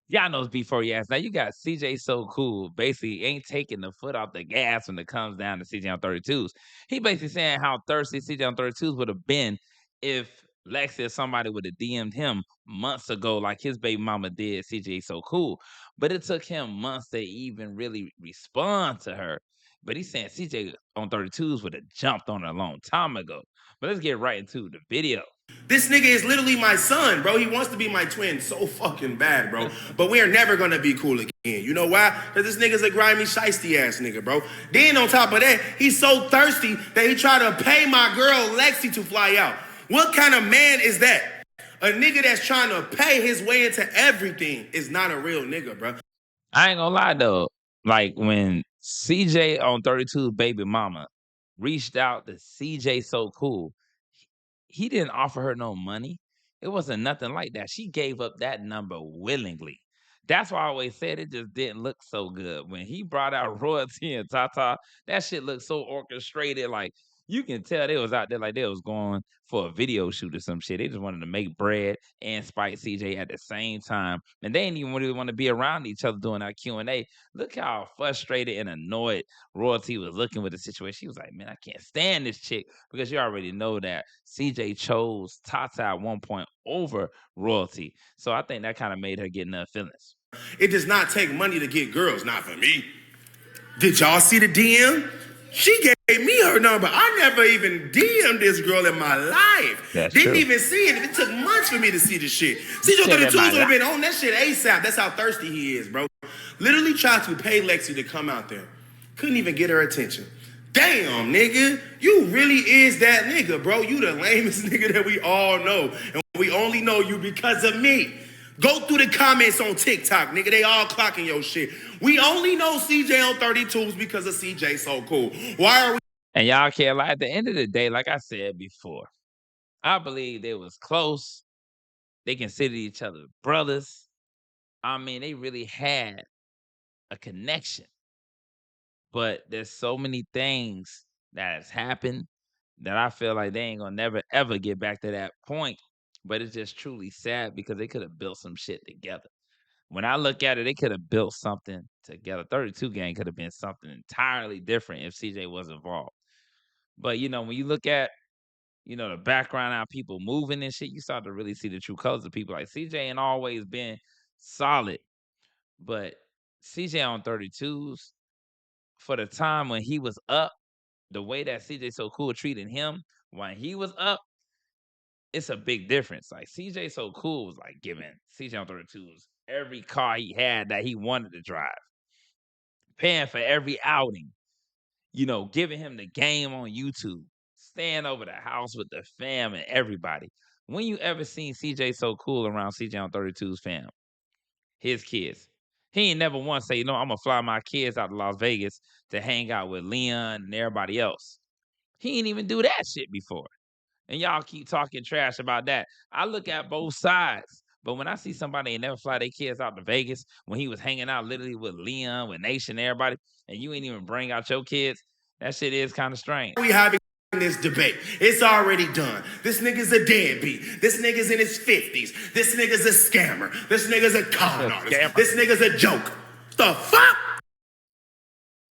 Y'all knows before you ask. Now you got CJ So Cool, basically ain't taking the foot off the gas when it comes down to CJ on 32's. He basically saying how thirsty CJ on 32's would have been if Lexi or somebody would have DM'd him months ago, like his baby mama did CJ So Cool. But it took him months to even really respond to her. But he's saying CJ on 32's would have jumped on her a long time ago. But let's get right into the video. This nigga is literally my son, bro. He wants to be my twin so fucking bad, bro. But we are never gonna be cool again. You know why? Because this nigga's a grimy, shiesty ass nigga, bro. Then on top of that, he's so thirsty that he tried to pay my girl Lexi to fly out. What kind of man is that? A nigga that's trying to pay his way into everything is not a real nigga, bro. I ain't gonna lie though. Like when CJ on 32's baby mama reached out to CJ So Cool, he didn't offer her no money. It wasn't nothing like that. She gave up that number willingly. That's why I always said it just didn't look so good. When he brought out Royalty and Tata, that shit looked so orchestrated. Like you can tell they was out there like they was going for a video shoot or some shit. They just wanted to make bread and spite CJ at the same time. And they didn't even really want to be around each other doing that Q&A. Look how frustrated and annoyed Royalty was looking with the situation. She was like, man, I can't stand this chick because you already know that CJ chose Tata at one point over Royalty. So I think that kind of made her get enough feelings. It does not take money to get girls, not for me. Did y'all see the DM? She gave me her number. I never even DM'd this girl in my life. Didn't even see it. It took months for me to see the shit. CJ 32's would have been on that shit ASAP. That's how thirsty he is, bro. Literally tried to pay Lexi to come out there. Couldn't even get her attention. Damn, nigga. You really is that nigga, bro. You the lamest nigga that we all know. And we only know you because of me. Go through the comments on TikTok, nigga. They all clocking your shit. We only know CJ on 32's because of CJ So Cool. Why are we? And y'all can't lie. At the end of the day, like I said before, I believe they was close. They considered each other brothers. I mean, they really had a connection. But there's so many things that has happened that I feel like they ain't gonna never ever get back to that point. But it's just truly sad because they could have built some shit together. When I look at it, they could have built something together. 32 gang could have been something entirely different if CJ was involved. But you know, when you look at the background, how people moving and shit, you start to really see the true colors of people. Like CJ ain't always been solid, but CJ on 32's for the time when he was up, the way that CJ So Cool treated him when he was up, it's a big difference. Like CJ So Cool was like giving CJ on 32's every car he had that he wanted to drive, paying for every outing, giving him the game on YouTube, staying over the house with the fam and everybody. When you ever seen CJ So Cool around CJ on 32's fam, his kids? He ain't never once say, I'm gonna fly my kids out to Las Vegas to hang out with Leon and everybody else. He ain't even do that shit before. And y'all keep talking trash about that. I look at both sides. But when I see somebody ain't never fly their kids out to Vegas when he was hanging out literally with Leon, with Nation, everybody, and you ain't even bring out your kids, that shit is kind of strange. We having this debate. It's already done. This nigga's a deadbeat. This nigga's in his 50s. This nigga's a scammer. This nigga's a con artist. This nigga's a joke. The fuck?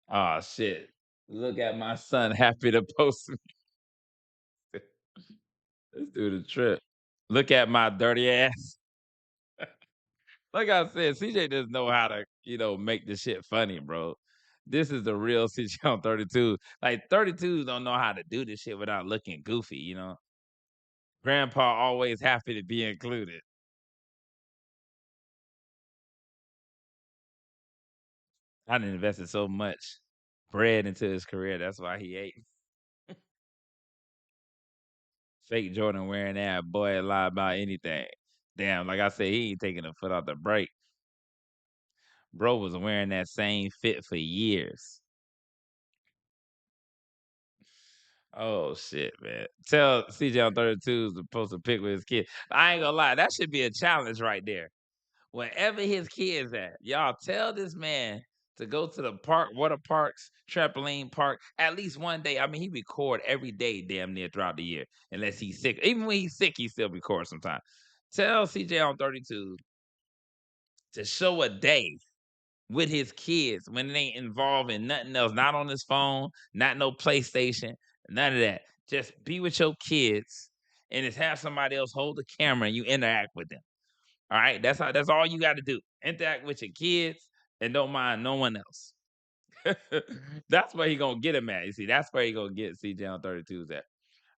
Oh, shit. Look at my son happy to post me. Let's do the trip. Look at my dirty ass. Like I said, CJ doesn't know how to, make this shit funny, bro. This is the real CJ on 32. Like 32s don't know how to do this shit without looking goofy, Grandpa always happy to be included. I done invested so much bread into his career. That's why he ate. Fake Jordan wearing that boy lie about anything. Damn, like I said, he ain't taking a foot off the brake. Bro was wearing that same fit for years. Oh shit, man. Tell CJ on 32 to post a pic with his kid. I ain't gonna lie, that should be a challenge right there. Wherever his kids at, y'all tell this man to go to the park, water parks, trampoline park, at least one day. I mean, he record every day damn near throughout the year, unless he's sick. Even when he's sick, he still records sometimes. Tell CJ on 32 to show a day with his kids when it ain't involved in nothing else, not on his phone, not no PlayStation, none of that. Just be with your kids and just have somebody else hold the camera and you interact with them. All right, that's all you got to do. Interact with your kids and don't mind no one else. That's where he gonna get him at. You see, that's where he gonna get CJ on 32's at.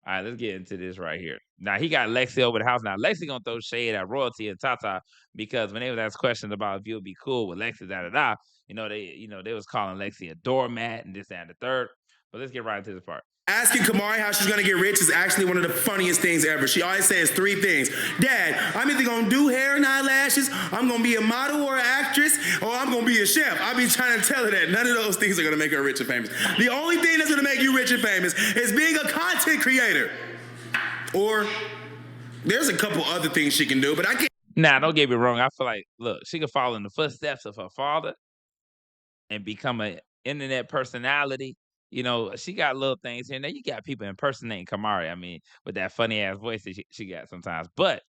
All right, let's get into this right here. Now he got Lexi over the house. Now Lexi gonna throw shade at Royalty and Tata because when they was asked questions about if you'll be cool with Lexi, they was calling Lexi a doormat and this, that, and the third. But let's get right into this part. Asking Kamari how she's gonna get rich is actually one of the funniest things ever. She always says 3 things. Dad, I'm either gonna do hair and eyelashes, I'm gonna be a model or an actress, or I'm gonna be a chef. I be trying to tell her that none of those things are gonna make her rich and famous. The only thing that's gonna make you rich and famous is being a content creator. Or there's a couple other things she can do, but I can't. Nah, don't get me wrong. I feel like, look, she can follow in the footsteps of her father and become an internet personality. You know, she got little things here. Now you got people impersonating Kamari. I mean, with that funny ass voice that she got sometimes. But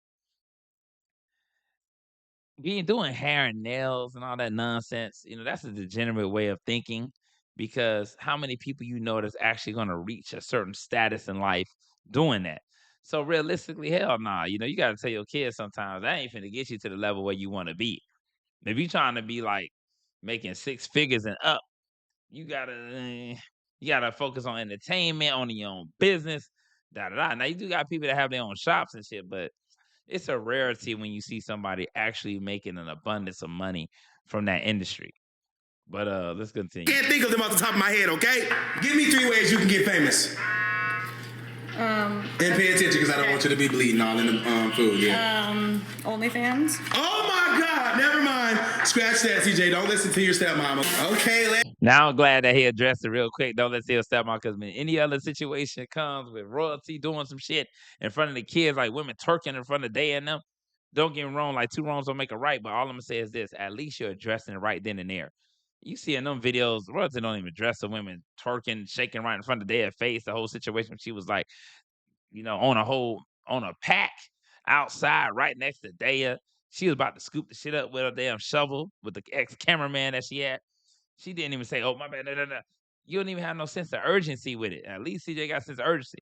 doing hair and nails and all that nonsense, that's a degenerate way of thinking because how many people that's actually going to reach a certain status in life doing that? So realistically, hell nah. You got to tell your kids sometimes that ain't finna get you to the level where you want to be. If you trying to be like making 6 figures and up, you gotta focus on entertainment, on your own business, da da da. Now you do got people that have their own shops and shit, but it's a rarity when you see somebody actually making an abundance of money from that industry. But let's continue. Can't think of them off the top of my head, okay? Give me 3 ways you can get famous. And pay attention because I don't want you to be bleeding all in the food. Yeah. OnlyFans. Oh my God! Never mind. Scratch that, CJ. Don't listen to your stepmama. Okay. Now I'm glad that he addressed it real quick. Don't let your stepmom, because when any other situation comes with Royalty doing some shit in front of the kids, like women twerking in front of Day and them, don't get me wrong, like 2 wrongs don't make a right. But all I'm gonna say is this: at least you're addressing it right then and there. You see in them videos, Royalty don't even address the women twerking, shaking right in front of their face. The whole situation, she was like, on a pack outside right next to Daya. She was about to scoop the shit up with a damn shovel with the ex-cameraman that she had. She didn't even say, "Oh, my bad." No. You don't even have no sense of urgency with it. At least CJ got sense of urgency.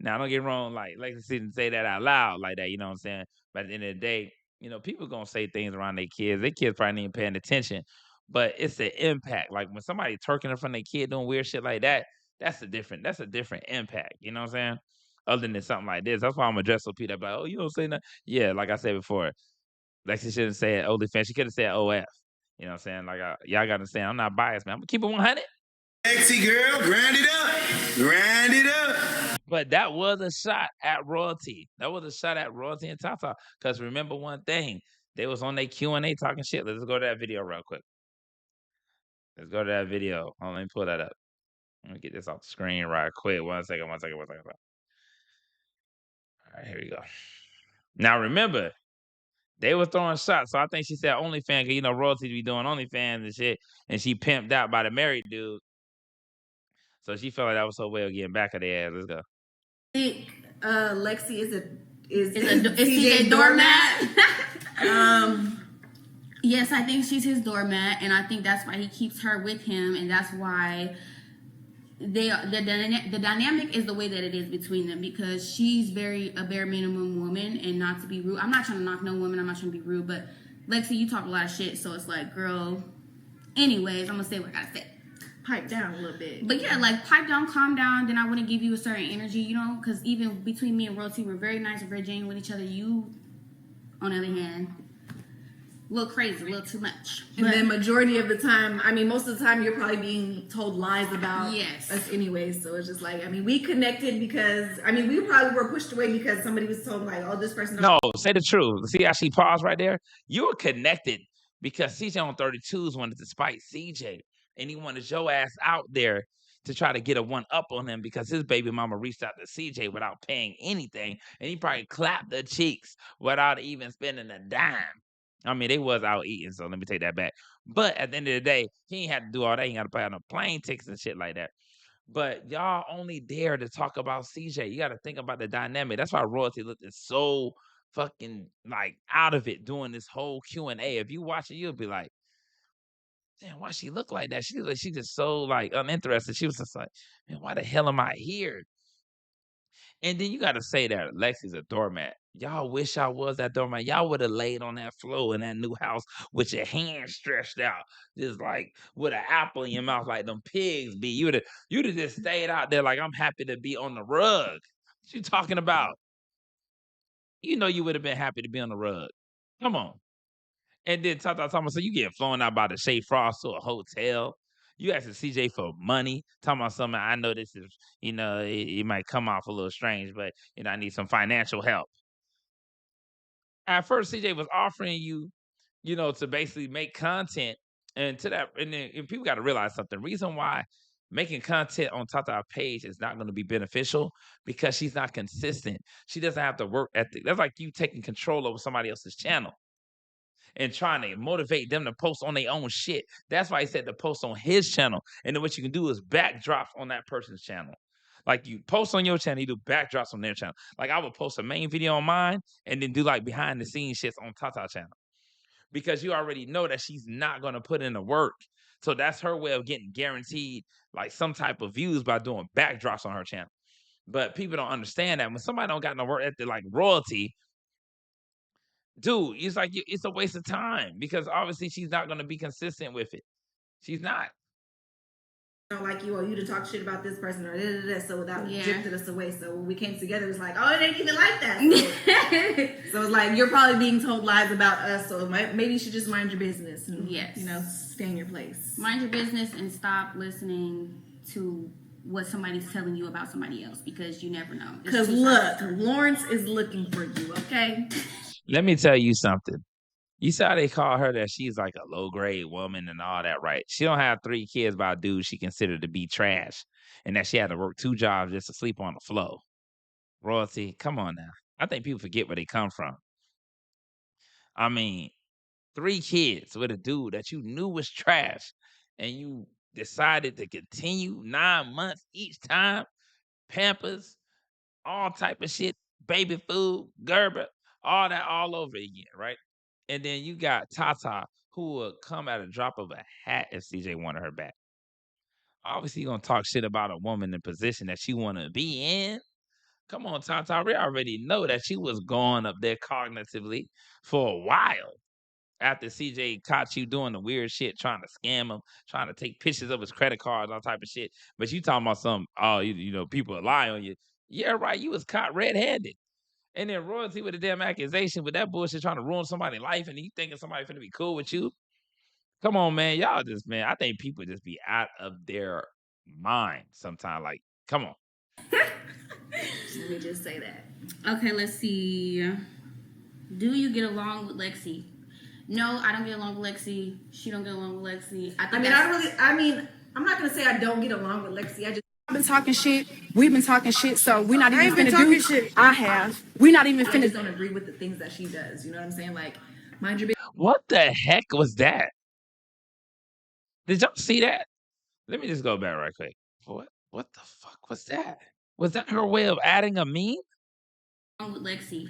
Now, don't get wrong, like Lexi didn't say that out loud like that, you know what I'm saying? But at the end of the day, people gonna say things around their kids. Their kids probably ain't paying attention, but it's the impact. Like when somebody twerking in front of their kid doing weird shit like that, that's a different impact. You know what I'm saying? Other than something like this. That's why I'm addressing people that be like, "Oh, you don't say nothing." Yeah, like I said before, Lexi shouldn't say OnlyFans. She could have said OF. You know what I'm saying? Like y'all gotta understand, I'm not biased, man. I'm gonna keep it 100. Lexi girl, grind it up. Grind it up. But that was a shot at Royalty. That was a shot at Royalty and Tata. Because remember one thing, they was on their Q&A talking shit. Let's go to that video real quick. Let's go to that video. Hold on, let me pull that up. Let me get this off the screen right quick. One second. All right, here we go. Now remember, they were throwing shots. So I think she said OnlyFans, because Royalty be doing OnlyFans and shit. And she pimped out by the married dude. So she felt like that was her way of getting back at their ass. Let's go. I think Lexi is CJ doormat. Yes, I think she's his doormat, and I think that's why he keeps her with him, and that's why the dynamic is the way that it is between them, because she's a bare minimum woman, and not to be rude. I'm not trying to knock no woman. I'm not trying to be rude, but Lexi, you talk a lot of shit, so it's like, girl. Anyways, I'm gonna say what I gotta say. Pipe down a little bit. But yeah, like pipe down, calm down. Then I wouldn't give you a certain energy, because even between me and Royalty, we're very nice, we're very genuine with each other. You, on the other hand, a little crazy, a little too much. And then majority of the time, most of the time, you're probably being told lies about us anyways. So it's just like, we connected because, we probably were pushed away because somebody was told like, oh, this person. No, say the truth. See how she paused right there? You were connected because CJ on 32's wanted to spite CJ. And he wanted your ass out there to try to get a one-up on him because his baby mama reached out to CJ without paying anything. And he probably clapped the cheeks without even spending a dime. They was out eating, so let me take that back. But at the end of the day, he ain't had to do all that. He ain't got to pay on no plane tickets and shit like that. But y'all only dare to talk about CJ. You got to think about the dynamic. That's why Royalty looked so fucking like out of it doing this whole Q&A. If you watch it, you'll be like, damn, why she look like that? She just so like uninterested. She was just like, man, why the hell am I here? And then you got to say that Lexi's a doormat. Y'all wish I was that doormat. Y'all would have laid on that floor in that new house with your hands stretched out, just like with an apple in your mouth, like them pigs be. You'd have just stayed out there like I'm happy to be on the rug. What you talking about? You know you would have been happy to be on the rug. Come on. And then talking about, so you get flown out by the Shea Frost to a hotel. You asking CJ for money, talking about something. I know this is, it might come off a little strange, but I need some financial help. At first, CJ was offering you, to basically make content, and then people got to realize something. Reason why making content on Tata page is not going to be beneficial because she's not consistent. She doesn't have the work ethic. That's like you taking control over somebody else's channel and trying to motivate them to post on their own shit. That's why he said to post on his channel. And then what you can do is backdrops on that person's channel. Like you post on your channel, you do backdrops on their channel. Like I would post a main video on mine and then do like behind the scenes shits on Tata channel. Because you already know that she's not going to put in the work. So that's her way of getting guaranteed like some type of views by doing backdrops on her channel. But people don't understand that when somebody don't got no work ethic like royalty, dude, it's like it's a waste of time because obviously she's not going to be consistent with it. She's not. Like you to talk shit about this person or so that drifted us away. So when we came together, it's like, oh, it ain't even like that. So, so it's like you're probably being told lies about us. So maybe you should just mind your business and stay in your place. Mind your business and stop listening to what somebody's telling you about somebody else because you never know. Because look, Lawrence is looking for you. Okay. Let me tell you something. You saw they call her that she's like a low-grade woman and all that, right? She don't have 3 kids by a dude she considered to be trash and that she had to work 2 jobs just to sleep on the floor. Royalty, come on now. I think people forget where they come from. I mean, 3 kids with a dude that you knew was trash and you decided to continue 9 months each time, Pampers, all type of shit, baby food, Gerber, all that all over again, right? And then you got Tata, who will come at a drop of a hat if CJ wanted her back. Obviously, you're going to talk shit about a woman in position that she want to be in. Come on, Tata. We already know that she was going up there cognitively for a while after CJ caught you doing the weird shit, trying to scam him, trying to take pictures of his credit cards, all type of shit. But you talking about some, people lie on you. Yeah, right. You was caught red-handed. And then royalty with a damn accusation with that bullshit trying to ruin somebody's life and you thinking somebody's finna be cool with you. Come on, man. Y'all just, man, I think people just be out of their mind sometimes. Like, come on. Let me just say that. Okay, let's see. Do you get along with Lexi? No, I don't get along with Lexi. She don't get along with Lexi. I'm not going to say I don't get along with Lexi. I've been talking shit. We've been talking shit, so we're not even finna do shit. I have. We're not even finna. I just don't agree with the things that she does. You know what I'm saying? Like, mind your business. What the heck was that? Did y'all see that? Let me just go back right quick. What the fuck was that? Was that her way of adding a meme? Along with Lexi.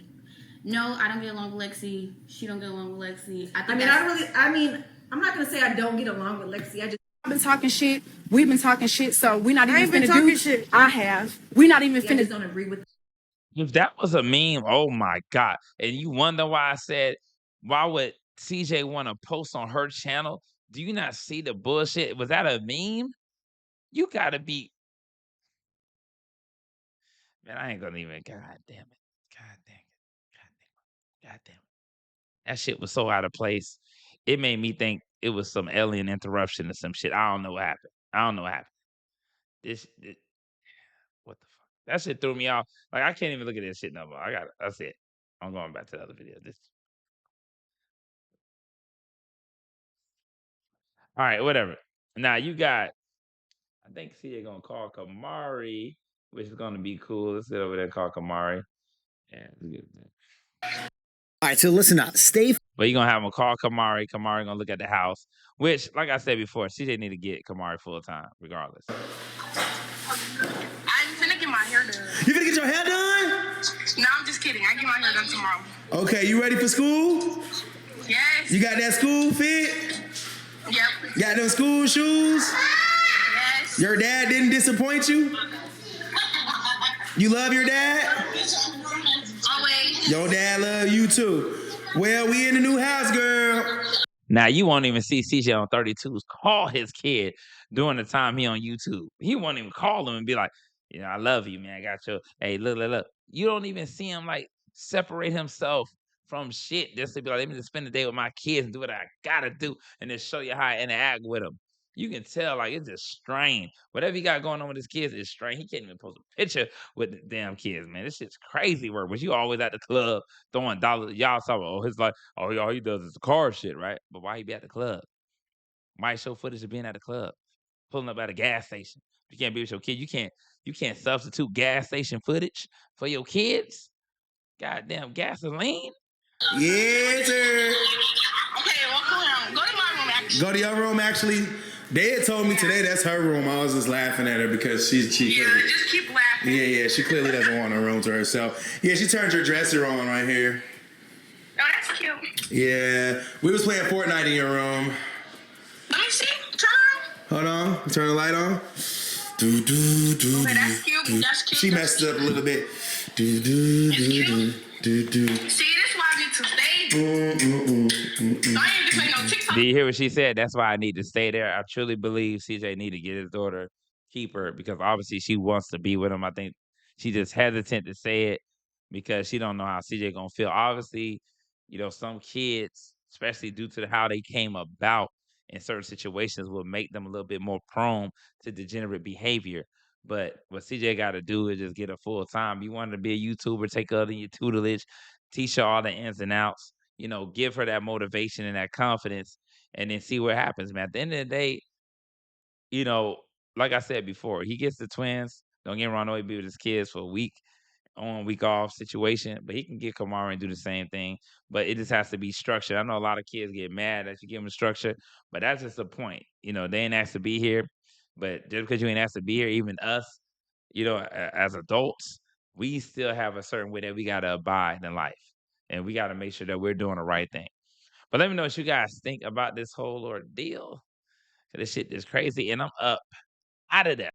No, I don't get along with Lexi. She don't get along with Lexi. I'm not going to say I don't get along with Lexi. I've been talking shit. We've been talking shit, so we're not even finna do shit. I have. We're not even finna. I just don't agree with. If that was a meme, oh my God. And you wonder why I said, why would CJ want to post on her channel? Do you not see the bullshit? Was that a meme? You gotta be. Man, I ain't gonna even. God damn it. God damn it. God damn it. That shit was so out of place. It made me think it was some alien interruption or some shit. I don't know what happened. This what the fuck? That shit threw me off. Like, I can't even look at this shit no more. That's it. I'm going back to the other video. All right, whatever. Now you got, I think CJ gonna call Kamari, which is gonna be cool. Let's sit over there and call Kamari. Yeah. All right, so listen up. But you're gonna have him call Kamari. Kamari gonna look at the house, which, like I said before, CJ need to get Kamari full time, regardless. I'm finna get my hair done. You gonna get your hair done? No, I'm just kidding. I get my hair them tomorrow. Okay, you ready for school? Yes. You got that school fit? Yep. Got them school shoes? Yes. Your dad didn't disappoint you? You love your dad? Always. Your dad love you too. Well, we in the new house, girl. Now, you won't even see CJ on 32's call his kid during the time he on YouTube. He won't even call him and be like, I love you, man. I got your, hey, look. You don't even see him like separate himself from shit just to be like, let me just spend the day with my kids and do what I gotta do and then show you how I interact with them. You can tell, like, it's just strained. Whatever he got going on with his kids is strained. He can't even post a picture with the damn kids, man. This shit's crazy work. But you always at the club throwing dollars. Y'all saw, his like, all he does is the car shit, right? But why he be at the club? Why show footage of being at the club? Pulling up at a gas station. You can't be with your kid. You can't substitute gas station footage for your kids. Goddamn gasoline. Yes, sir. Okay, well, come on. Go to my room, actually. Go to your room, actually. They had told me today that's her room. I was just laughing at her because she Yeah, just keep laughing. Yeah, she clearly doesn't want a room to herself. Yeah, she turned her dresser on right here. Oh, that's cute. Yeah, we was playing Fortnite in your room. Let me see. Turn on. Hold on, turn the light on. Okay, that's cute. That's cute. She messed up a little bit. See, this is why I need to stay. So I ain't just make no TikTok. Do you hear what she said? That's why I need to stay there. I truly believe CJ need to get his daughter, keep her, because obviously she wants to be with him. I think she just hesitant to say it because she don't know how CJ gonna feel. Obviously, some kids, especially due to how they came about in certain situations, will make them a little bit more prone to degenerate behavior. But what CJ got to do is just get a full time. You want to be a YouTuber, take her under your tutelage, teach her all the ins and outs. Give her that motivation and that confidence, and then see what happens, man. At the end of the day, like I said before, he gets the twins. Don't get me wrong, I know he be with his kids for a week on, week off situation, but he can get Kamara and do the same thing. But it just has to be structured. I know a lot of kids get mad that you give them structure, but that's just the point. They ain't asked to be here, but just because you ain't asked to be here, even us, as adults, we still have a certain way that we got to abide in life, and we got to make sure that we're doing the right thing. But let me know what you guys think about this whole ordeal. This shit is crazy, and I'm up out of there.